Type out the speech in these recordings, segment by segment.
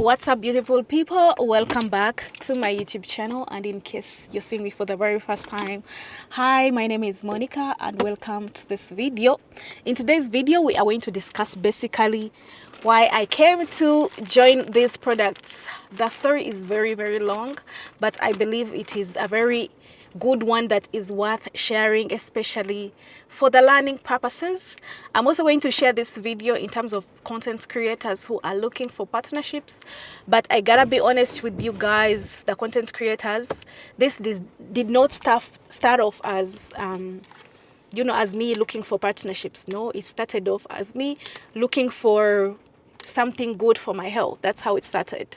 What's up, beautiful people? Welcome back to my YouTube channel. And in case you're seeing me for the very first time, hi, my name is Monica and welcome to this video. In today's video, we are going to discuss basically why I came to join these products. The story is very long, but I believe it is a very good one that is worth sharing, especially for the learning purposes. I'm also going to share this video in terms of content creators who are looking for partnerships, but I gotta be honest with you guys, the content creators, this did not start off as as me looking for partnerships. No, it started off as me looking for something good for my health. That's how it started.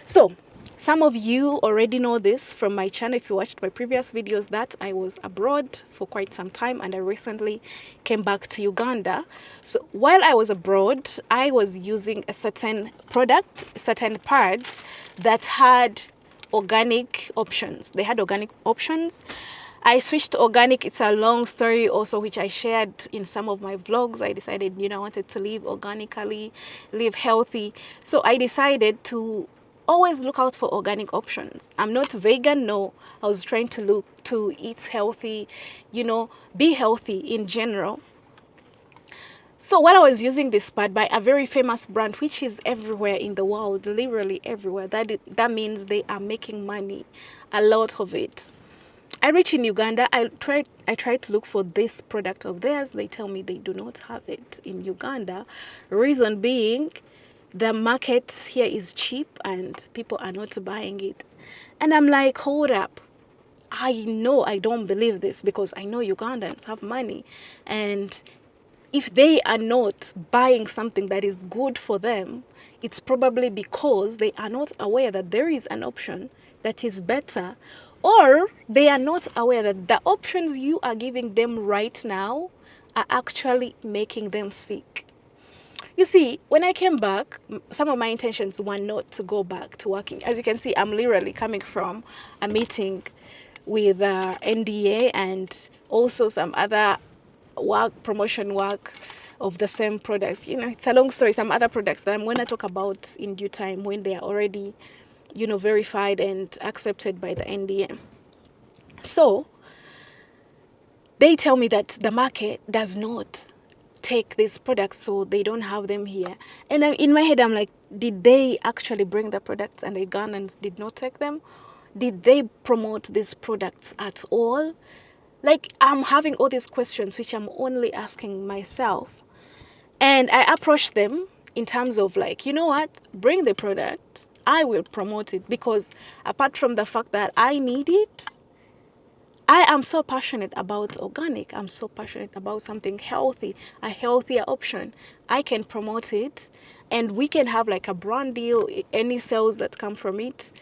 So some of you already know this from my channel if you watched my previous videos, that I was abroad for quite some time and I recently came back to Uganda. So while I was abroad, I was using a certain product, certain pads that had organic options. They had organic options. I switched to organic. It's a long story also, which I shared in some of my vlogs. I decided, I wanted to live organically, live healthy. So I decided to always look out for organic options. I'm not vegan, no. I was trying to look to eat healthy, be healthy in general. So while I was using this pad by a very famous brand, which is everywhere in the world, literally everywhere, that means they are making money, a lot of it. I reach in Uganda, I tried to look for this product of theirs. They tell me they do not have it in Uganda. Reason being, the market here is cheap and people are not buying it. And I'm like, hold up. I know I don't believe this because I know Ugandans have money. And if they are not buying something that is good for them, it's probably because they are not aware that there is an option that is better, or they are not aware that the options you are giving them right now are actually making them sick. You see, when I came back, some of my intentions were not to go back to working. As you can see, I'm literally coming from a meeting with NDA and also some other promotion work of the same products. It's a long story. Some other products that I'm going to talk about in due time when they are already, verified and accepted by the NDA. So they tell me that the market does not take these products, so they don't have them here. And in my head, I'm like, did they actually bring the products and the Ugandans did not take them? Did they promote these products at all? Like, I'm having all these questions, which I'm only asking myself. And I approached them in terms of like, you know what, bring the product. I will promote it because apart from the fact that I need it, I am so passionate about organic. I'm so passionate about something healthy, a healthier option. I can promote it and we can have like a brand deal. Any sales that come from it,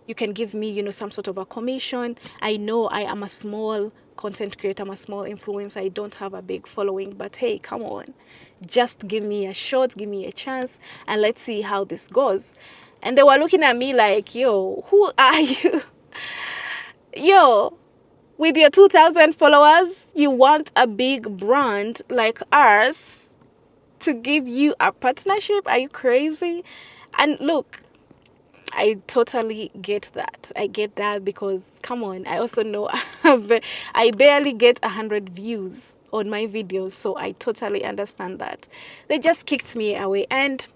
you can give me, some sort of a commission. I know I am a small content creator, I'm a small influencer. I don't have a big following, but hey, come on. Just give me a shot, give me a chance, and let's see how this goes. And they were looking at me like, yo, who are you? Yo, with your 2,000 followers, you want a big brand like ours to give you a partnership? Are you crazy? And look, I totally get that. I get that because, come on, I also know I barely get 100 views on my videos, so I totally understand that. They just kicked me away, and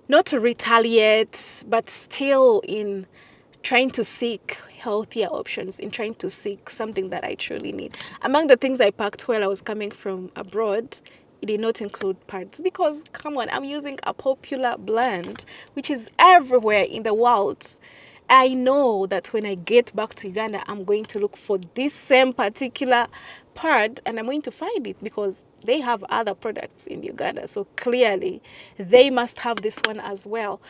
not to retaliate, but still in trying to seek healthier options, in trying to seek something that I truly need. Among the things I packed while I was coming from abroad, it did not include pads because, come on, I'm using a popular blend, which is everywhere in the world. I know that when I get back to Uganda, I'm going to look for this same particular pad and I'm going to find it because they have other products in Uganda. So clearly, they must have this one as well.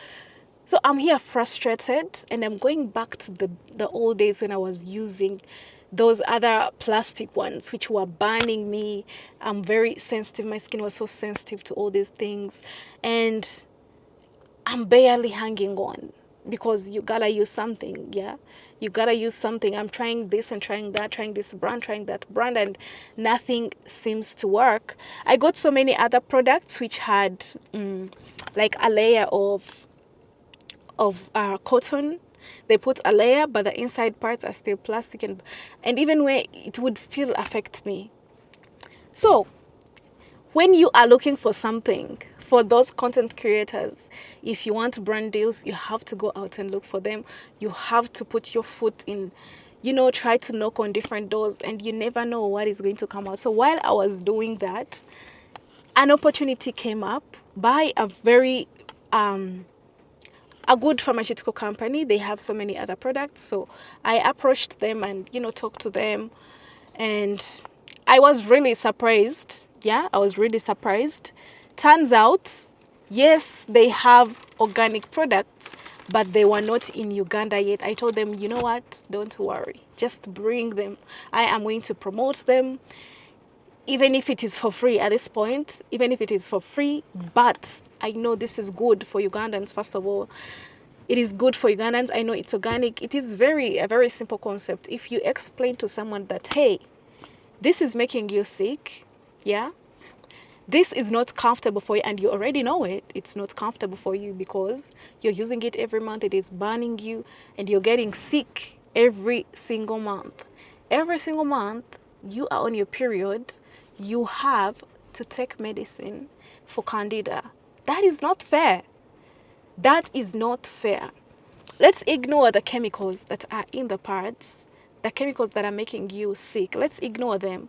So I'm here frustrated and I'm going back to the old days when I was using those other plastic ones which were burning me. I'm very sensitive. My skin was so sensitive to all these things and I'm barely hanging on. because you gotta use something. Yeah, you gotta use something. I'm trying this and trying that, trying this brand, trying that brand, and nothing seems to work. I got so many other products which had like a layer of cotton. They put a layer, but the inside parts are still plastic, and even where it would still affect me. So when you are looking for something, for those content creators, if you want brand deals, you have to go out and look for them. You have to put your foot in, try to knock on different doors, and you never know what is going to come out. So while I was doing that, an opportunity came up by a good pharmaceutical company. They have so many other products. So I approached them and, talked to them. And I was really surprised. Yeah, I was really surprised. Turns out, yes, they have organic products, but they were not in Uganda yet. I told them, you know what? Don't worry. Just bring them. I am going to promote them, even if it is for free at this point, even if it is for free. But I know this is good for Ugandans, first of all. It is good for Ugandans. I know it's organic. It is a very simple concept. If you explain to someone that, hey, this is making you sick, yeah, this is not comfortable for you, and you already know it's not comfortable for you because you're using it every month, it is burning you, and you're getting sick every single month. Every single month you are on your period, you have to take medicine for candida. That is not fair. That is not fair. Let's ignore the chemicals that are in the parts, the chemicals that are making you sick. Let's ignore them.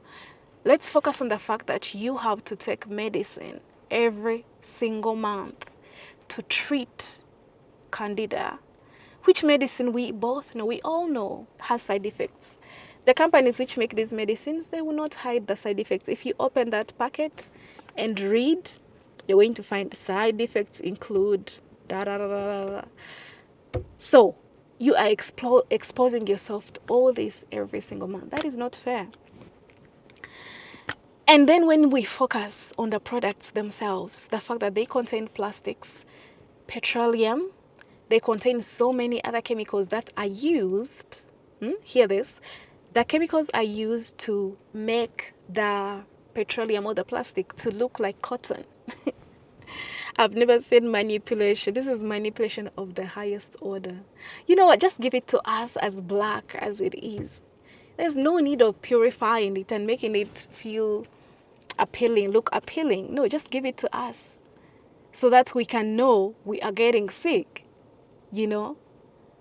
Let's focus on the fact that you have to take medicine every single month to treat candida, which medicine we both know, we all know, has side effects. The companies which make these medicines, they will not hide the side effects. If you open that packet and read, you're going to find side effects include da da da da da. So you are exposing yourself to all this every single month. That is not fair. And then when we focus on the products themselves, the fact that they contain plastics, petroleum, they contain so many other chemicals that are used, hear this, the chemicals are used to make the petroleum or the plastic to look like cotton. I've never seen manipulation. This is manipulation of the highest order. You know what? Just give it to us as black as it is. There's no need of purifying it and making it feel appealing, look appealing. No, just give it to us so that we can know we are getting sick,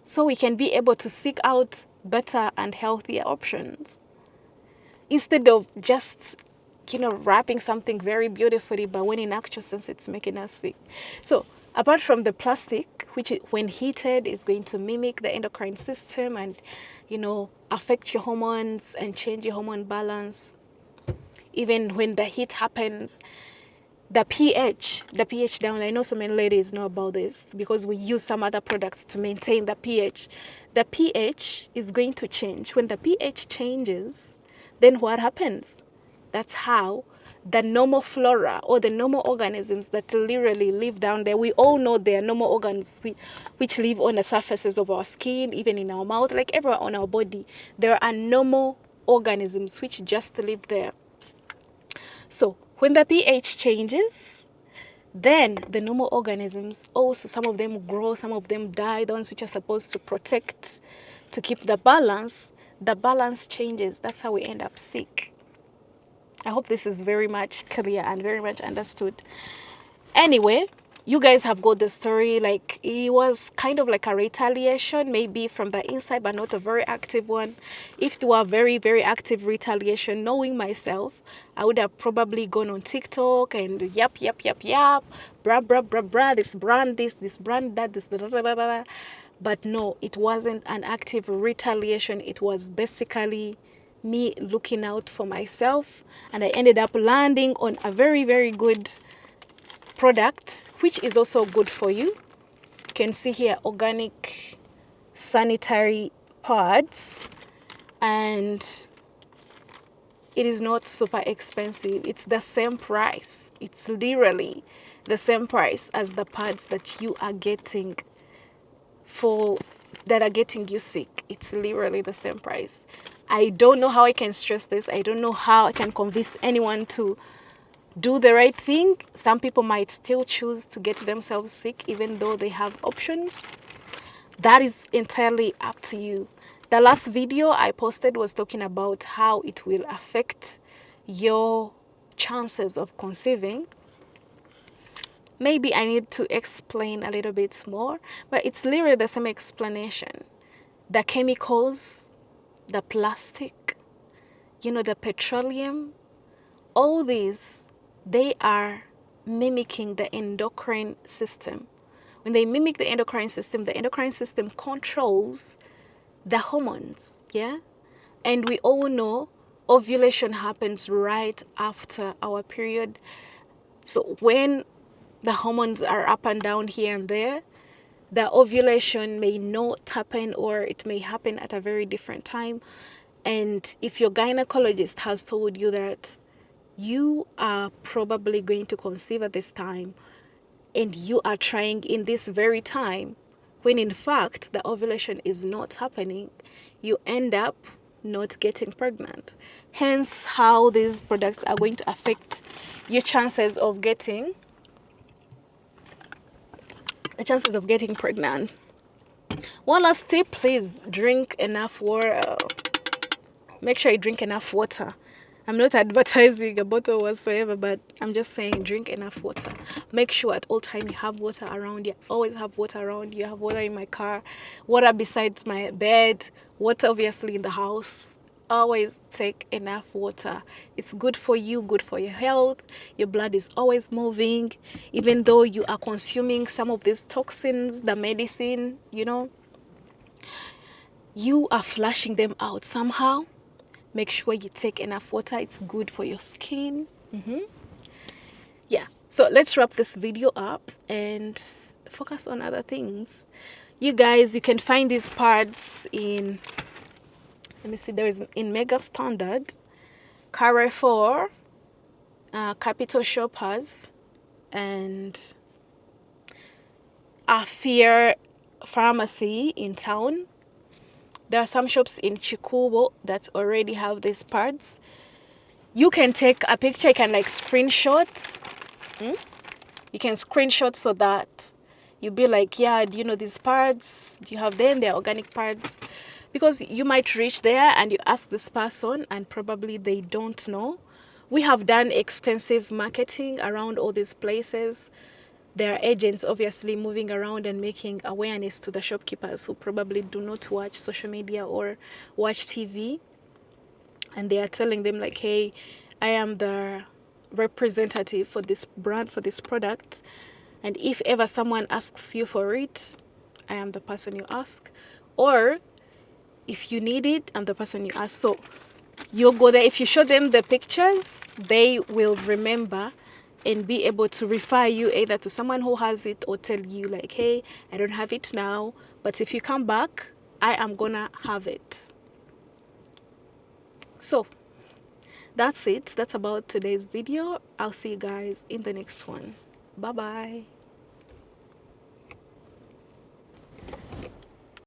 so we can be able to seek out better and healthier options instead of just wrapping something very beautifully, but when in actual sense it's making us sick. So apart from the plastic, which when heated is going to mimic the endocrine system and affect your hormones and change your hormone balance, even when the heat happens, the pH down. I know so many ladies know about this because we use some other products to maintain the pH. The pH is going to change. When the pH changes, then what happens? That's how the normal flora or the normal organisms that literally live down there, we all know they are normal organs which live on the surfaces of our skin, even in our mouth, like everywhere on our body. There are normal organisms which just live there. So when the pH changes, then the normal organisms also, some of them grow, some of them die, the ones which are supposed to protect, to keep the balance changes. That's how we end up sick. I hope this is very much clear and very much understood. Anyway, you guys have got the story. Like, it was kind of like a retaliation, maybe from the inside, but not a very active one. If it were a very, very active retaliation, knowing myself, I would have probably gone on TikTok and yap, blah, blah, blah, blah, this brand, this brand, that, this, blah, blah, blah, blah. But no, it wasn't an active retaliation. It was basically me looking out for myself, and I ended up landing on a very, very good product, which is also good for you. You can see here organic sanitary pads, and it is not super expensive. It's the same price. It's literally the same price as the pads that you are getting for that are getting you sick. It's literally the same price. I don't know how I can stress this. I don't know how I can convince anyone to do the right thing. Some people might still choose to get themselves sick even though they have options. That is entirely up to you. The last video I posted was talking about how it will affect your chances of conceiving. Maybe I need to explain a little bit more, but it's literally the same explanation. The chemicals, the plastic, the petroleum, all these, they are mimicking the endocrine system. When they mimic the endocrine system controls the hormones, yeah? And we all know ovulation happens right after our period. So when the hormones are up and down here and there, the ovulation may not happen, or it may happen at a very different time. And if your gynecologist has told you that you are probably going to conceive at this time, and you are trying in this very time, when in fact the ovulation is not happening, you end up not getting pregnant. Hence how these products are going to affect your chances of getting pregnant. One last tip, please drink enough water. Make sure you drink enough water. I'm not advertising a bottle whatsoever, but I'm just saying drink enough water. Make sure at all time you have water around you. Always have water around you. I have water in my car, water beside my bed, water obviously in the house. Always take enough water. It's good for you, good for your health. Your blood is always moving. Even though you are consuming some of these toxins, the medicine, you are flushing them out somehow. Make sure you take enough water. It's good for your skin. Yeah, so let's wrap this video up and focus on other things. You guys, you can find these pads in, let me see, there is in Mega Standard, Carrefour, Capital Shoppers, and Afia Pharmacy in town. There are some shops in Chikubo that already have these pads. You can take a picture, you can like screenshot. You can screenshot so that you'll be like, yeah, do you know these pads? Do you have them? They're organic pads. Because you might reach there and you ask this person and probably they don't know. We have done extensive marketing around all these places. There are agents obviously moving around and making awareness to the shopkeepers who probably do not watch social media or watch TV. And they are telling them like, hey, I am the representative for this brand, for this product. And if ever someone asks you for it, I am the person you ask. Or if you need it, I'm the person you ask. So you'll go there. If you show them the pictures, they will remember and be able to refer you either to someone who has it or tell you like, hey, I don't have it now, but if you come back, I am gonna have it. So that's it. That's about today's video. I'll see you guys in the next one. Bye bye.